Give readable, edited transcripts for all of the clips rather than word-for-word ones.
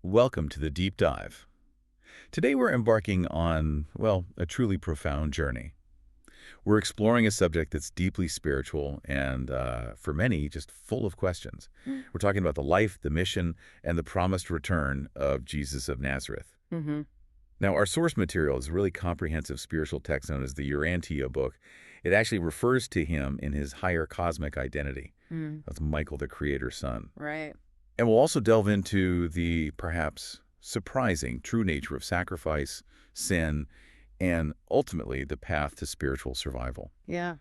Welcome to the Deep Dive. Today we're embarking on, well, a truly profound journey. We're exploring a subject that's deeply spiritual and, for many, just full of questions. We're talking about the life, the mission, and the promised return of Jesus of Nazareth. Mm-hmm. Now, our source material is a really comprehensive spiritual text known as the Urantia Book. It actually refers to him in his higher cosmic identity. That's Michael, the Creator's son. Right. And we'll also delve into the, perhaps, surprising true nature of sacrifice, sin, and ultimately the path to spiritual survival. Yeah.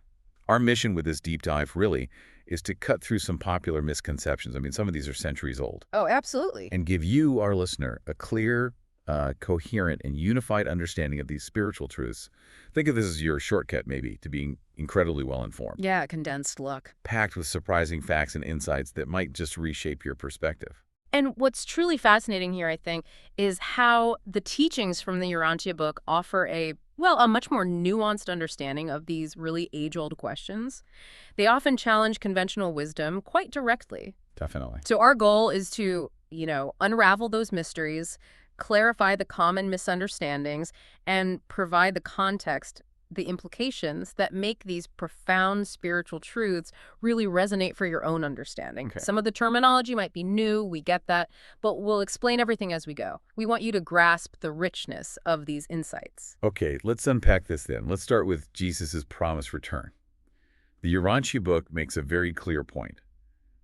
Our mission with this deep dive really is to cut through some popular misconceptions. I mean, some of these are centuries old. Oh, absolutely. And give you, our listener, a clear, coherent, and unified understanding of these spiritual truths. Think of this as your shortcut, maybe, to being incredibly well-informed. Yeah, a condensed look. Packed with surprising facts and insights that might just reshape your perspective. And what's truly fascinating here, I think, is how the teachings from the Urantia book offer a much more nuanced understanding of these really age-old questions. They often challenge conventional wisdom quite directly. Definitely. So our goal is to, unravel those mysteries, clarify the common misunderstandings, and provide the context, the implications that make these profound spiritual truths really resonate for your own understanding. Okay. Some of the terminology might be new, we get that, but we'll explain everything as we go. We want you to grasp the richness of these insights. Okay, let's unpack this then. Let's start with Jesus' promised return. The Urantia book makes a very clear point.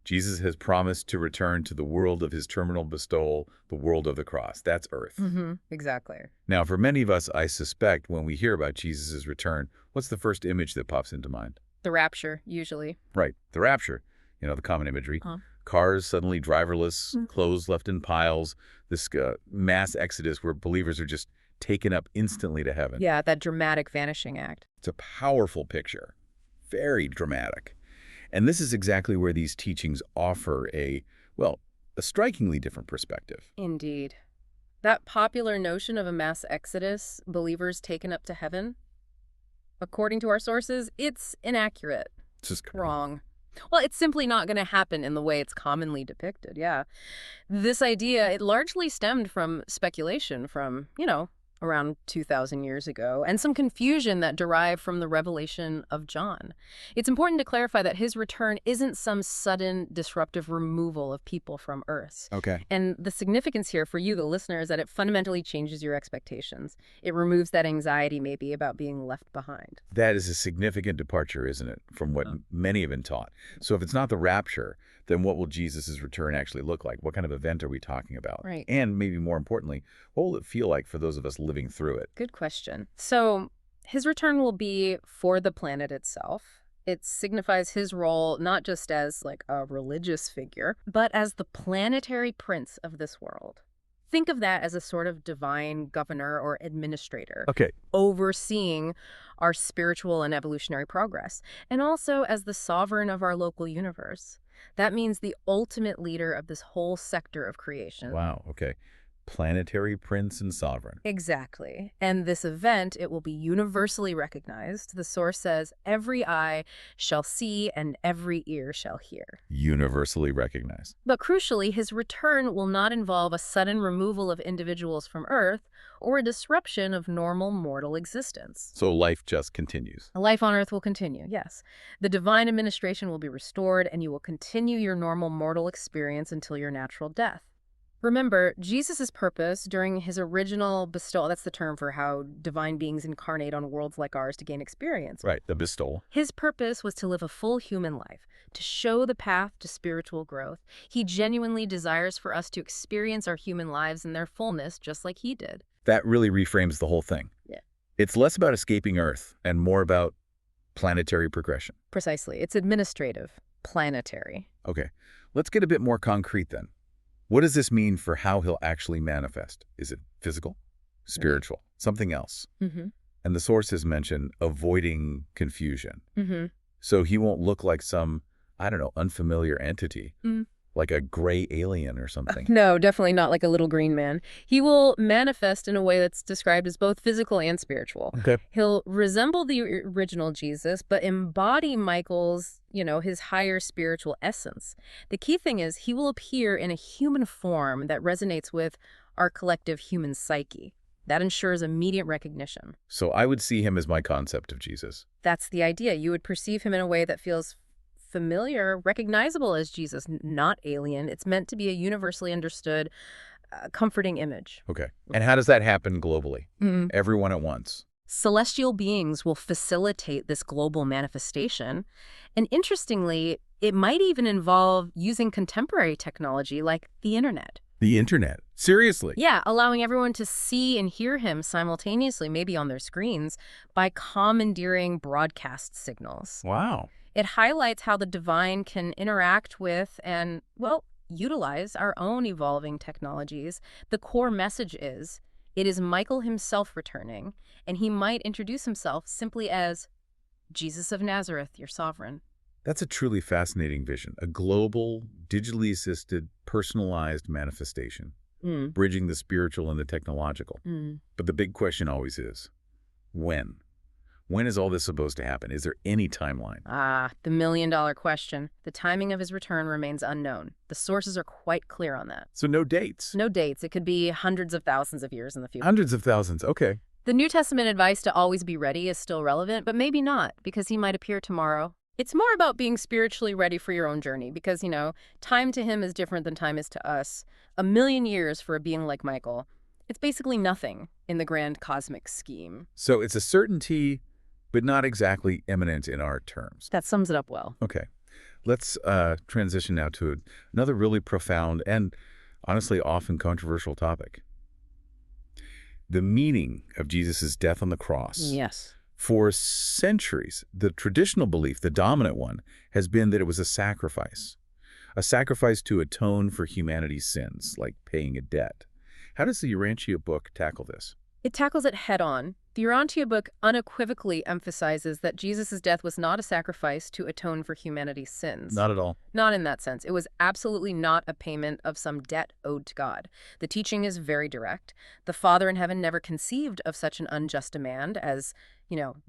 Jesus has promised to return to the world of his terminal bestowal, the world of the cross. That's earth. Exactly. Now, for many of us, I suspect when we hear about Jesus' return, what's the first image that pops into mind? The rapture, usually. Right, the rapture. The common imagery. Cars suddenly driverless, clothes left in piles, this mass exodus where believers are just taken up instantly to heaven. Yeah, that dramatic vanishing act. It's a powerful picture, very dramatic. And this is exactly where these teachings offer a strikingly different perspective. Indeed. That popular notion of a mass exodus, believers taken up to heaven, according to our sources, it's inaccurate. It's just wrong. Well, it's simply not going to happen in the way it's commonly depicted, yeah. This idea, it largely stemmed from speculation from, around 2,000 years ago, and some confusion that derived from the revelation of John. It's important to clarify that his return isn't some sudden disruptive removal of people from Earth. Okay. And the significance here for you, the listener, is that it fundamentally changes your expectations. It removes that anxiety, maybe, about being left behind. That is a significant departure, isn't it, from what many have been taught. So if it's not the rapture, then what will Jesus' return actually look like? What kind of event are we talking about? Right. And maybe more importantly, what will it feel like for those of us living through it? Good question. So his return will be for the planet itself. It signifies his role not just as like a religious figure, but as the planetary prince of this world. Think of that as a sort of divine governor or administrator. Okay. Overseeing our spiritual and evolutionary progress, and also as the sovereign of our local universe. That means the ultimate leader of this whole sector of creation. Wow, okay. Planetary prince and sovereign. Exactly. And this event, it will be universally recognized. The source says, every eye shall see and every ear shall hear. Universally recognized. But crucially, his return will not involve a sudden removal of individuals from Earth or a disruption of normal mortal existence. So life just continues. Life on Earth will continue, yes. The divine administration will be restored, and you will continue your normal mortal experience until your natural death. Remember, Jesus' purpose during his original bestowal, that's the term for how divine beings incarnate on worlds like ours to gain experience. Right, the bestowal. His purpose was to live a full human life, to show the path to spiritual growth. He genuinely desires for us to experience our human lives in their fullness, just like he did. That really reframes the whole thing. Yeah. It's less about escaping Earth and more about planetary progression. Precisely. It's administrative, planetary. Okay, let's get a bit more concrete then. What does this mean for how he'll actually manifest? Is it physical, spiritual, something else? And the sources mention avoiding confusion. So he won't look like some, unfamiliar entity. Like a gray alien or something. No, definitely not like a little green man. He will manifest in a way that's described as both physical and spiritual. Okay. He'll resemble the original Jesus, but embody Michael's, his higher spiritual essence. The key thing is he will appear in a human form that resonates with our collective human psyche. That ensures immediate recognition. So I would see him as my concept of Jesus. That's the idea. You would perceive him in a way that feels familiar, recognizable as Jesus, not alien. It's meant to be a universally understood, comforting image. Okay. And how does that happen globally? Everyone at once? Celestial beings will facilitate this global manifestation. And interestingly, it might even involve using contemporary technology like the internet. The internet? Seriously? Yeah, allowing everyone to see and hear him simultaneously, maybe on their screens, by commandeering broadcast signals. Wow. It highlights how the divine can interact with and, well, utilize our own evolving technologies. The core message is, it is Michael himself returning, and he might introduce himself simply as Jesus of Nazareth, your sovereign. That's a truly fascinating vision. A global, digitally assisted, personalized manifestation, bridging the spiritual and the technological. But the big question always is, when? When is all this supposed to happen? Is there any timeline? The million-dollar question. The timing of his return remains unknown. The sources are quite clear on that. So no dates? No dates. It could be hundreds of thousands of years in the future. Hundreds of thousands, okay. The New Testament advice to always be ready is still relevant, but maybe not, because he might appear tomorrow. It's more about being spiritually ready for your own journey, because, time to him is different than time is to us. 1,000,000 years for a being like Michael. It's basically nothing in the grand cosmic scheme. So it's a certainty, but not exactly imminent in our terms. That sums it up well. Okay. Let's transition now to another really profound and honestly often controversial topic. The meaning of Jesus' death on the cross. Yes. For centuries, the traditional belief, the dominant one, has been that it was a sacrifice to atone for humanity's sins, like paying a debt. How does the Urantia book tackle this? It tackles it head-on. The Urantia book unequivocally emphasizes that Jesus' death was not a sacrifice to atone for humanity's sins. Not at all. Not in that sense. It was absolutely not a payment of some debt owed to God. The teaching is very direct. The Father in heaven never conceived of such an unjust demand as,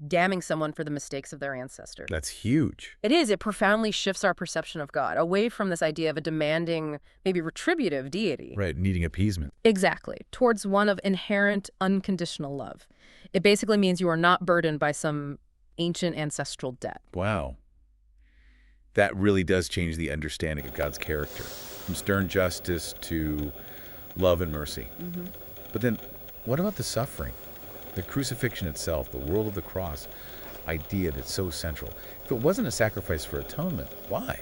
damning someone for the mistakes of their ancestors. That's huge. It is. It profoundly shifts our perception of God away from this idea of a demanding, maybe retributive deity. Right, needing appeasement. Exactly. Towards one of inherent, unconditional love. It basically means you are not burdened by some ancient ancestral debt. Wow. That really does change the understanding of God's character, from stern justice to love and mercy. But then, what about the suffering? The crucifixion itself, the world of the cross, idea that's so central. If it wasn't a sacrifice for atonement, why?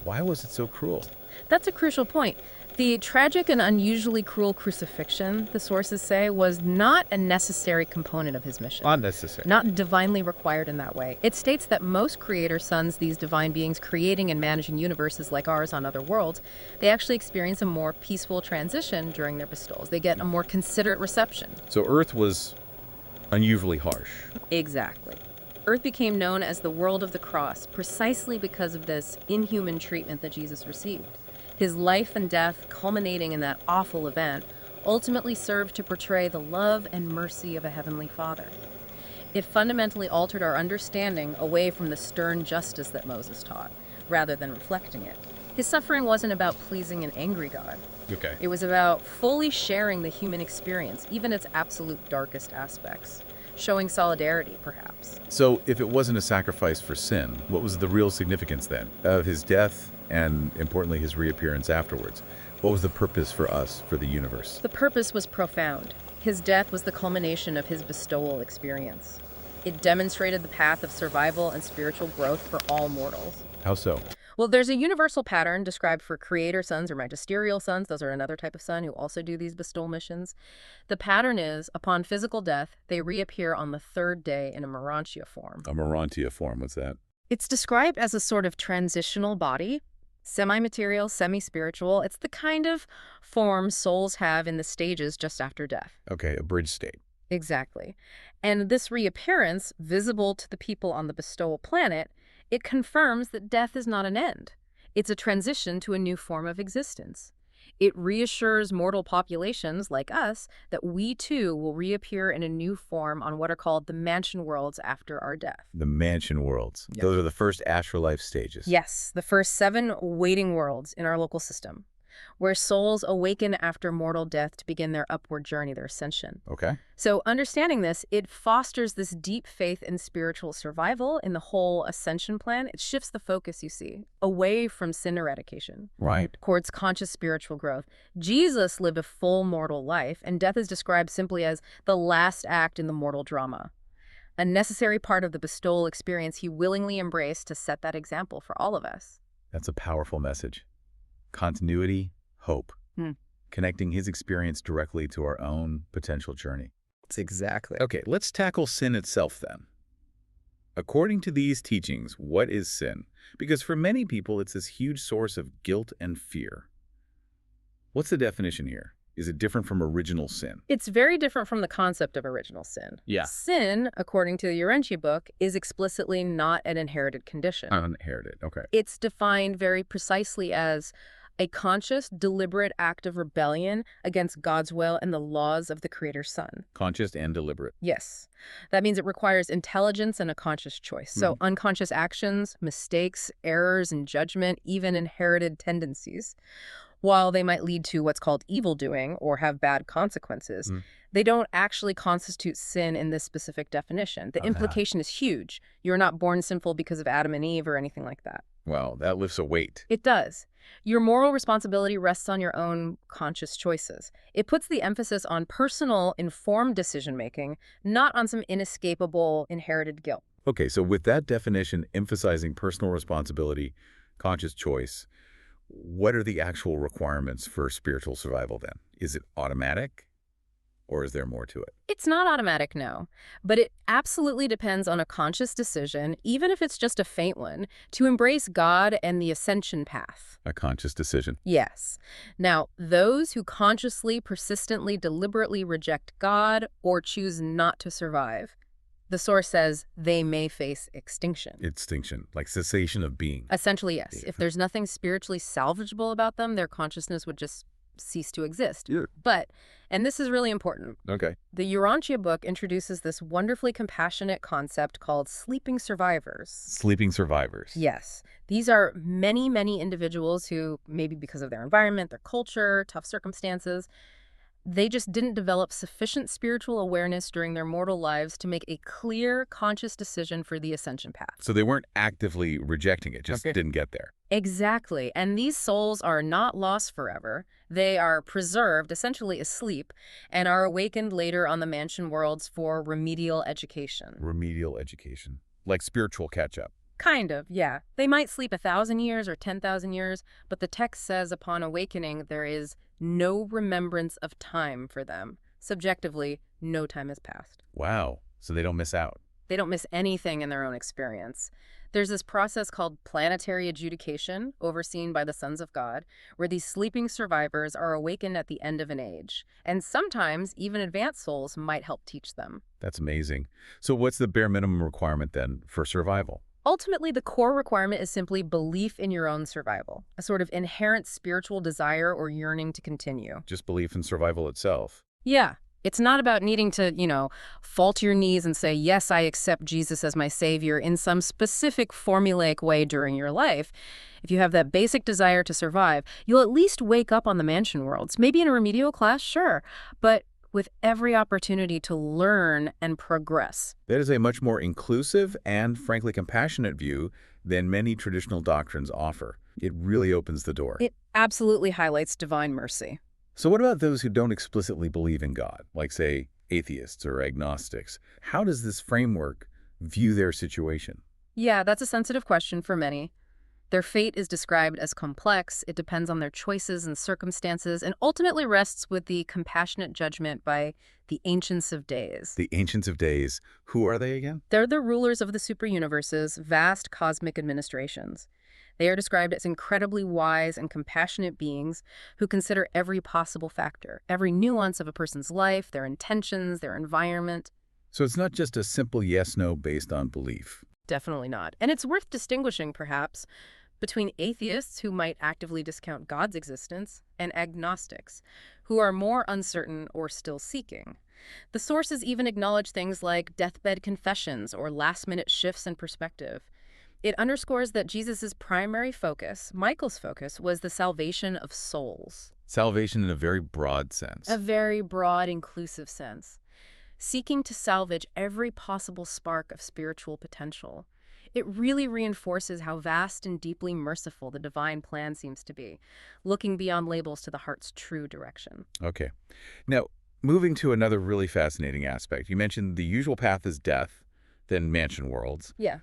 Why was it so cruel? That's a crucial point. The tragic and unusually cruel crucifixion, the sources say, was not a necessary component of his mission. Unnecessary. Not divinely required in that way. It states that most creator sons, these divine beings creating and managing universes like ours on other worlds, they actually experience a more peaceful transition during their bestowals. They get a more considerate reception. So Earth was unusually harsh. Exactly. Earth became known as the world of the cross precisely because of this inhuman treatment that Jesus received. His life and death, culminating in that awful event, ultimately served to portray the love and mercy of a heavenly Father. It fundamentally altered our understanding away from the stern justice that Moses taught, rather than reflecting it. His suffering wasn't about pleasing an angry God. Okay. It was about fully sharing the human experience, even its absolute darkest aspects. Showing solidarity, perhaps. So if it wasn't a sacrifice for sin, what was the real significance then of his death and, importantly, his reappearance afterwards? What was the purpose for us, for the universe? The purpose was profound. His death was the culmination of his bestowal experience. It demonstrated the path of survival and spiritual growth for all mortals. How so? Well, there's a universal pattern described for creator sons or magisterial sons. Those are another type of son who also do these bestowal missions. The pattern is, upon physical death, they reappear on the third day in a Urantia form. A Urantia form, what's that? It's described as a sort of transitional body, semi-material, semi-spiritual. It's the kind of form souls have in the stages just after death. Okay, a bridge state. Exactly. And this reappearance, visible to the people on the bestowal planet, it confirms that death is not an end. It's a transition to a new form of existence. It reassures mortal populations like us that we too will reappear in a new form on what are called the mansion worlds after our death. The mansion worlds. Yes. Those are the first astral life stages. Yes, the first 7 waiting worlds in our local system, where souls awaken after mortal death to begin their upward journey, their ascension. Okay. So understanding this, it fosters this deep faith in spiritual survival in the whole ascension plan. It shifts the focus, you see, away from sin eradication. Right. Towards conscious spiritual growth. Jesus lived a full mortal life, and death is described simply as the last act in the mortal drama. A necessary part of the bestowal experience he willingly embraced to set that example for all of us. That's a powerful message. Continuity, hope. Connecting his experience directly to our own potential journey. That's exactly. Okay, let's tackle sin itself then. According to these teachings, what is sin? Because for many people, it's this huge source of guilt and fear. What's the definition here? Is it different from original sin? It's very different from the concept of original sin. Yeah. Sin, according to the Urantia book, is explicitly not an inherited condition. Uninherited, okay. It's defined very precisely as a conscious, deliberate act of rebellion against God's will and the laws of the Creator's Son. Conscious and deliberate. Yes. That means it requires intelligence and a conscious choice. So unconscious actions, mistakes, errors in judgment, even inherited tendencies, while they might lead to what's called evildoing or have bad consequences, they don't actually constitute sin in this specific definition. The implication is huge. You're not born sinful because of Adam and Eve or anything like that. Well, that lifts a weight. It does. Your moral responsibility rests on your own conscious choices. It puts the emphasis on personal, informed decision-making, not on some inescapable inherited guilt. Okay, so with that definition emphasizing personal responsibility, conscious choice, what are the actual requirements for spiritual survival then? Is it automatic, or is there more to it? It's not automatic, no. But it absolutely depends on a conscious decision, even if it's just a faint one, to embrace God and the ascension path. A conscious decision. Yes. Now, those who consciously, persistently, deliberately reject God or choose not to survive, the source says they may face extinction. Extinction, like cessation of being. Essentially, yes. If there's nothing spiritually salvageable about them, their consciousness would just cease to exist. Yeah. But, and this is really important, Okay. the Urantia book introduces this wonderfully compassionate concept called sleeping survivors. Sleeping survivors. Yes. These are many, many individuals who, maybe because of their environment, their culture, tough circumstances, they just didn't develop sufficient spiritual awareness during their mortal lives to make a clear, conscious decision for the ascension path. So they weren't actively rejecting it, just didn't get there. Exactly. And these souls are not lost forever. They are preserved, essentially asleep, and are awakened later on the mansion worlds for remedial education. Remedial education. Like spiritual catch-up. Kind of, yeah. They might sleep 1,000 years or 10,000 years, but the text says upon awakening there is no remembrance of time for them. Subjectively, no time has passed. Wow. So they don't miss out. They don't miss anything in their own experience. There's this process called planetary adjudication, overseen by the sons of God, where these sleeping survivors are awakened at the end of an age. And sometimes even advanced souls might help teach them. That's amazing. So what's the bare minimum requirement then for survival? Ultimately, the core requirement is simply belief in your own survival, a sort of inherent spiritual desire or yearning to continue. Just belief in survival itself. Yeah. It's not about needing to, fall to your knees and say, yes, I accept Jesus as my savior in some specific formulaic way during your life. If you have that basic desire to survive, you'll at least wake up on the mansion worlds. Maybe in a remedial class, sure, but with every opportunity to learn and progress. That is a much more inclusive and, frankly, compassionate view than many traditional doctrines offer. It really opens the door. It absolutely highlights divine mercy. So what about those who don't explicitly believe in God, like, say, atheists or agnostics? How does this framework view their situation? Yeah, that's a sensitive question for many. Their fate is described as complex. It depends on their choices and circumstances, and ultimately rests with the compassionate judgment by the Ancients of Days. The Ancients of Days, who are they again? They're the rulers of the superuniverses, vast cosmic administrations. They are described as incredibly wise and compassionate beings who consider every possible factor, every nuance of a person's life, their intentions, their environment. So it's not just a simple yes-no based on belief. Definitely not. And it's worth distinguishing, perhaps, between atheists who might actively discount God's existence and agnostics who are more uncertain or still seeking. The sources even acknowledge things like deathbed confessions or last-minute shifts in perspective. It underscores that Jesus' primary focus, Michael's focus, was the salvation of souls. Salvation in a very broad sense. A very broad, inclusive sense. Seeking to salvage every possible spark of spiritual potential. It really reinforces how vast and deeply merciful the divine plan seems to be, looking beyond labels to the heart's true direction. Okay. Now, moving to another really fascinating aspect. You mentioned the usual path is death, then mansion worlds. Yeah.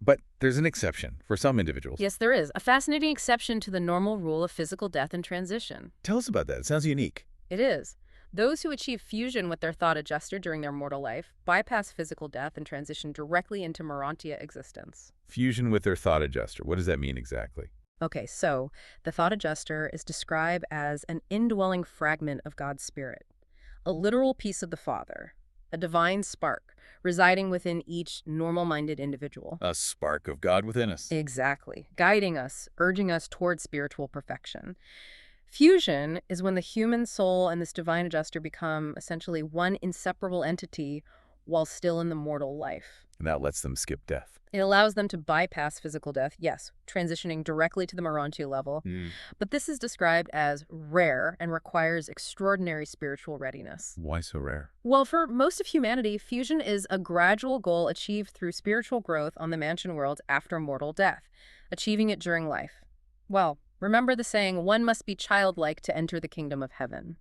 But there's an exception for some individuals. Yes, there is. A fascinating exception to the normal rule of physical death and transition. Tell us about that. It sounds unique. It is. Those who achieve fusion with their thought adjuster during their mortal life bypass physical death and transition directly into Urantia existence. Fusion with their thought adjuster. What does that mean exactly? Okay, so the thought adjuster is described as an indwelling fragment of God's Spirit, a literal piece of the Father, a divine spark residing within each normal-minded individual. A spark of God within us. Exactly, guiding us, urging us toward spiritual perfection. Fusion is when the human soul and this divine adjuster become essentially one inseparable entity while still in the mortal life. And that lets them skip death. It allows them to bypass physical death, yes, transitioning directly to the Urantia level. But this is described as rare and requires extraordinary spiritual readiness. Why so rare? Well, for most of humanity, fusion is a gradual goal achieved through spiritual growth on the mansion world after mortal death, achieving it during life. Well, remember the saying, one must be childlike to enter the kingdom of heaven.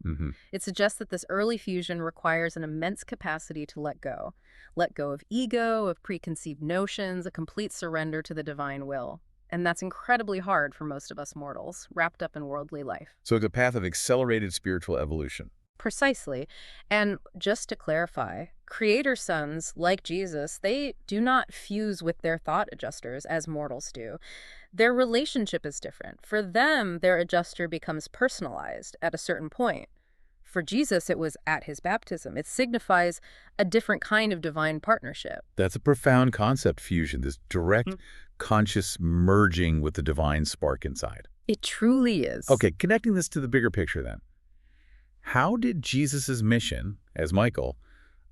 It suggests that this early fusion requires an immense capacity to let go. Let go of ego, of preconceived notions, a complete surrender to the divine will. And that's incredibly hard for most of us mortals, wrapped up in worldly life. So it's a path of accelerated spiritual evolution. Precisely. And just to clarify, creator sons, like Jesus, they do not fuse with their thought adjusters as mortals do. Their relationship is different. For them, their adjuster becomes personalized at a certain point. For Jesus, it was at his baptism. It signifies a different kind of divine partnership. That's a profound concept, fusion, this direct, conscious merging with the divine spark inside. It truly is. Okay, connecting this to the bigger picture then. How did Jesus' mission, as Michael,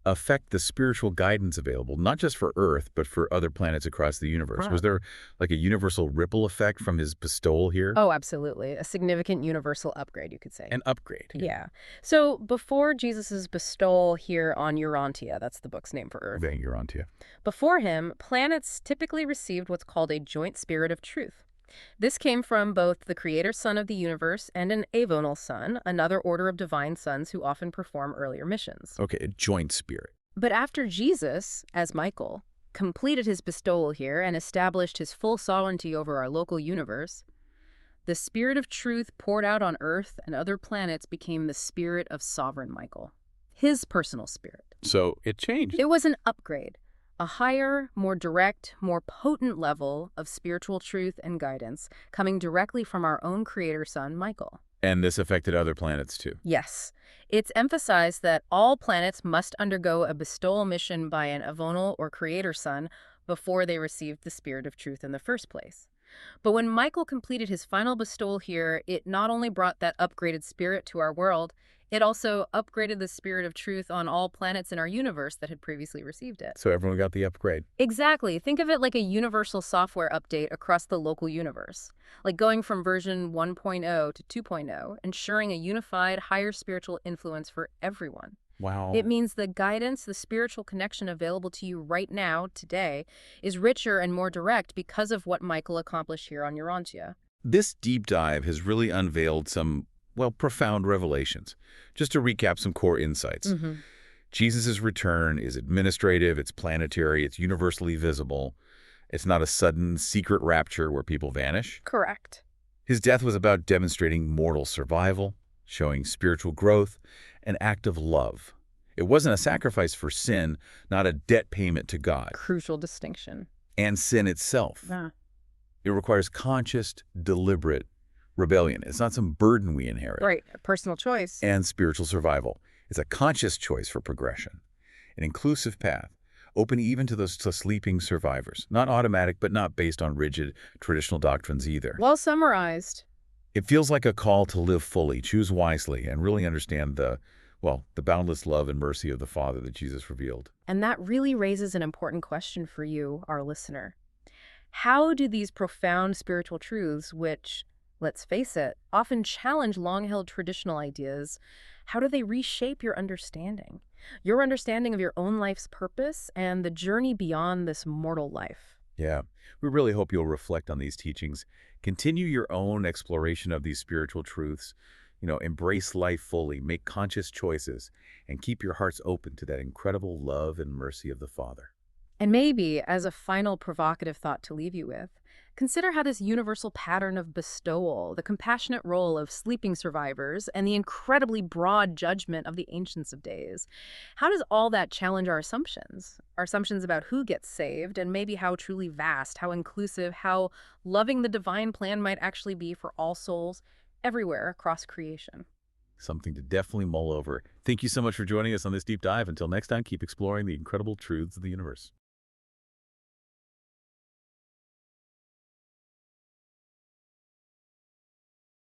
affect the spiritual guidance available, not just for Earth, but for other planets across the universe? Right. Was there like a universal ripple effect from his bestowal here? Oh, absolutely. A significant universal upgrade, you could say. An upgrade. Yeah. So before Jesus' bestowal here on Urantia, that's the book's name for Earth. Bang, Urantia. Before him, planets typically received what's called a joint spirit of truth. This came from both the creator son of the universe and an avonal son, another order of divine sons who often perform earlier missions. Okay, a joint spirit. But after Jesus, as Michael, completed his bestowal here and established his full sovereignty over our local universe, the spirit of truth poured out on Earth and other planets became the spirit of sovereign Michael, his personal spirit. So it changed. It was an upgrade. A higher, more direct, more potent level of spiritual truth and guidance coming directly from our own creator son, Michael. And this affected other planets too. Yes. It's emphasized that all planets must undergo a bestowal mission by an avonal or creator son before they received the spirit of truth in the first place. But when Michael completed his final bestowal here, it not only brought that upgraded spirit to our world, it also upgraded the spirit of truth on all planets in our universe that had previously received it. So everyone got the upgrade. Exactly. Think of it like a universal software update across the local universe, like going from version 1.0 to 2.0, ensuring a unified, higher spiritual influence for everyone. Wow. It means the guidance, the spiritual connection available to you right now, today, is richer and more direct because of what Michael accomplished here on Urantia. This deep dive has really unveiled some, well, profound revelations. Just to recap some core insights. Jesus' return is administrative, it's planetary, it's universally visible. It's not a sudden, secret rapture where people vanish. Correct. His death was about demonstrating mortal survival, showing spiritual growth, an act of love. It wasn't a sacrifice for sin, not a debt payment to God. Crucial distinction. And sin itself. It requires conscious, deliberate rebellion. It's not some burden we inherit. Right, a personal choice. And spiritual survival. It's a conscious choice for progression, an inclusive path, open even to those to sleeping survivors. Not automatic, but not based on rigid traditional doctrines either. Well summarized. It feels like a call to live fully, choose wisely, and really understand the boundless love and mercy of the Father that Jesus revealed. And that really raises an important question for you, our listener. How do these profound spiritual truths, which, let's face it, often challenge long-held traditional ideas, how do they reshape your understanding of your own life's purpose and the journey beyond this mortal life? Yeah, we really hope you'll reflect on these teachings, continue your own exploration of these spiritual truths, embrace life fully, make conscious choices, and keep your hearts open to that incredible love and mercy of the Father. And maybe, as a final provocative thought to leave you with, consider how this universal pattern of bestowal, the compassionate role of sleeping survivors, and the incredibly broad judgment of the Ancients of Days, how does all that challenge our assumptions? Our assumptions about who gets saved, and maybe how truly vast, how inclusive, how loving the divine plan might actually be for all souls everywhere across creation. Something to definitely mull over. Thank you so much for joining us on this deep dive. Until next time, keep exploring the incredible truths of the universe.